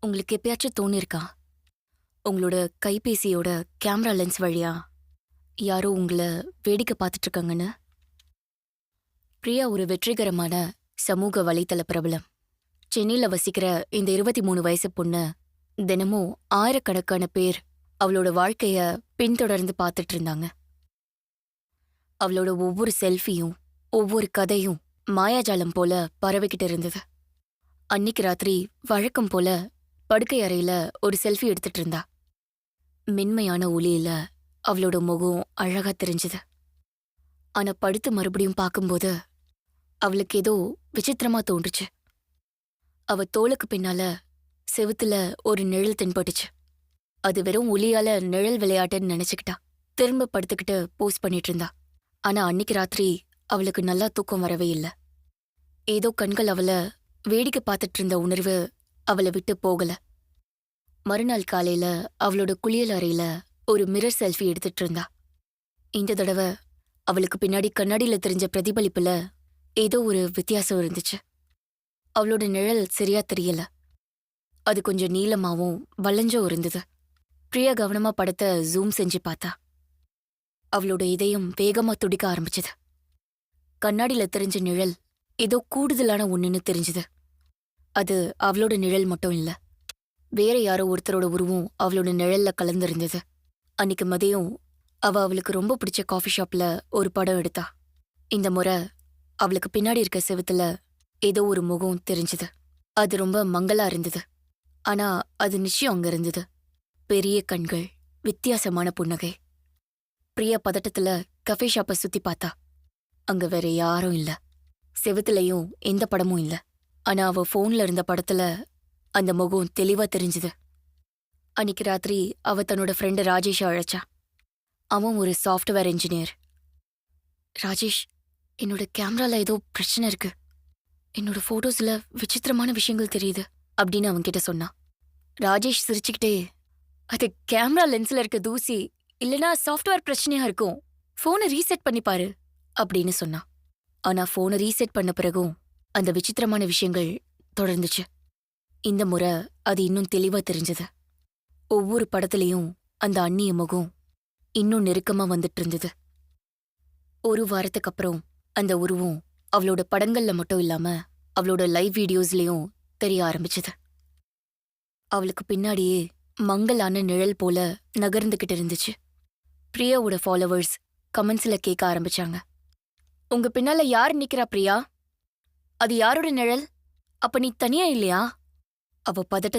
உங்களுக்கு எப்பயாச்சும் தோணிருக்கா? உங்களோட கைபேசியோட கேமரா லென்ஸ் வழியா யாரோ உங்கள வேடிக்கை பார்த்துட்டு இருக்காங்கன்னு? பிரியா ஒரு வெற்றிகரமான சமூக வலைத்தள பிரபலம். சென்னையில வசிக்கிற இந்த 23 வயசு பொண்ணு தினமும் ஆயிரக்கணக்கான பேர் அவளோட வாழ்க்கைய பின்தொடர்ந்து பார்த்துட்டு இருந்தாங்க. அவளோட ஒவ்வொரு செல்ஃபியும், ஒவ்வொரு கதையும் மாயாஜாலம் போல பரவிக்கிட்டு இருந்தது. அன்னிக்கு ராத்திரி வழக்கம் போல படுக்கை அறையில ஒரு செல்ஃபி எடுத்துட்டு இருந்தா. மென்மையான ஒளியில அவளோட முகம் அழகா தெரிஞ்சது. ஆனா படுத்து மறுபடியும் பார்க்கும்போது அவளுக்கு ஏதோ விசித்திரமா தோன்றுச்சு. அவ தோளுக்கு பின்னால செவுத்துல ஒரு நிழல் தென்பட்டுச்சு. அது வெறும் ஒளியால நிழல் விளையாட்டுன்னு நினைச்சுக்கிட்டா. திரும்ப படுத்துக்கிட்டு போஸ்ட் பண்ணிட்டு இருந்தா. ஆனா அன்னிக்கு ராத்திரி அவளுக்கு நல்லா தூக்கம் வரவே இல்ல. ஏதோ கண்கள் அவள வேடிக்கை பார்த்துட்டு இருந்த உணர்வு அவளை விட்டு போகல. மறுநாள் காலையில அவளோட குளியல் அறையில ஒரு மிரர் செல்ஃபி எடுத்துட்டு இருந்தா. இந்த தடவை அவளுக்கு பின்னாடி கண்ணாடியில தெரிஞ்ச பிரதிபலிப்புல ஏதோ ஒரு வித்தியாசம் இருந்துச்சு. அவளோட நிழல் சரியா தெரியல. அது கொஞ்சம் நீளமாவும் வளைஞ்சும் இருந்தது. பிரியா கவனமா படத்தை ஜூம் செஞ்சு பார்த்தா. அவளோட இதயம் வேகமா துடிக்க ஆரம்பிச்சது. கண்ணாடியில தெரிஞ்ச நிழல் ஏதோ கூடுதலான ஒண்ணுன்னு தெரிஞ்சது. அது அவளோட நிழல் மட்டும் இல்ல. வேற யாரோ ஒருத்தரோட உருவம் அவளோட நிழல்ல கலந்திருந்தது. அன்னிக்கு மதியம் அவளுக்கு ரொம்ப பிடிச்ச காஃபி ஷாப்ல ஒரு படம் எடுத்தா. இந்த முறை அவளுக்கு பின்னாடி இருக்க செவுத்துல ஏதோ ஒரு முகம் தெரிஞ்சது. அது ரொம்ப மங்கலா இருந்தது. ஆனா அது நிச்சயம் அங்க இருந்தது. பெரிய கண்கள், வித்தியாசமான புன்னகை. பிரியா பதட்டத்துல கஃபே ஷாப்பை சுத்தி பார்த்தா. அங்க வேற யாரும் இல்ல. செவுத்துலயும் எந்த படமும் இல்ல. ஆனா அவ போன்ல இருந்த படத்துல அந்த முகம் தெளிவா தெரிஞ்சது. அன்னிக்கு ராத்திரி அவ தன்னோட ஃப்ரெண்டு ராஜேஷ அழைச்சா. அவன் ஒரு சாஃப்ட்வேர் இன்ஜினியர். ராஜேஷ், என்னோட கேமரால ஏதோ பிரச்சனை இருக்கு. என்னோட போட்டோஸ்ல விசித்திரமான விஷயங்கள் தெரியுது அப்படின்னு அவன்கிட்ட சொன்னான். ராஜேஷ் சிரிச்சுக்கிட்டே, அது கேமரா லென்ஸ்ல இருக்க தூசி, இல்லனா சாஃப்ட்வேர் பிரச்சனையா இருக்கும். போனை ரீசெட் பண்ணி பாரு அப்படின்னு சொன்னான். ஆனா போனை ரீசெட் பண்ண பிறகும் அந்த விசித்திரமான விஷயங்கள் தொடர்ந்துச்சு. இந்த முறை அது இன்னும் தெளிவா தெரிஞ்சது. ஒவ்வொரு படத்துலயும் அந்த அந்நிய முகம் இன்னும் நெருக்கமா வந்துட்டு இருந்தது. ஒரு வாரத்துக்கு அப்புறம் அந்த உருவம் அவளோட படங்கள்ல மட்டும் இல்லாம அவளோட லைவ் வீடியோஸ்லயும் தெரிய ஆரம்பிச்சது. அவளுக்கு பின்னாடியே மங்கலான நிழல் போல நகர்ந்துகிட்டு இருந்துச்சு. பிரியாவோட ஃபாலோவர்ஸ் கமெண்ட்ஸ்ல கேட்க ஆரம்பிச்சாங்க. உங்க பின்னால யார் நிக்கிறா பிரியா? அது யாரோட நிழல்? அப்ப நீ தனியா இல்லையா? அவ பதட்ட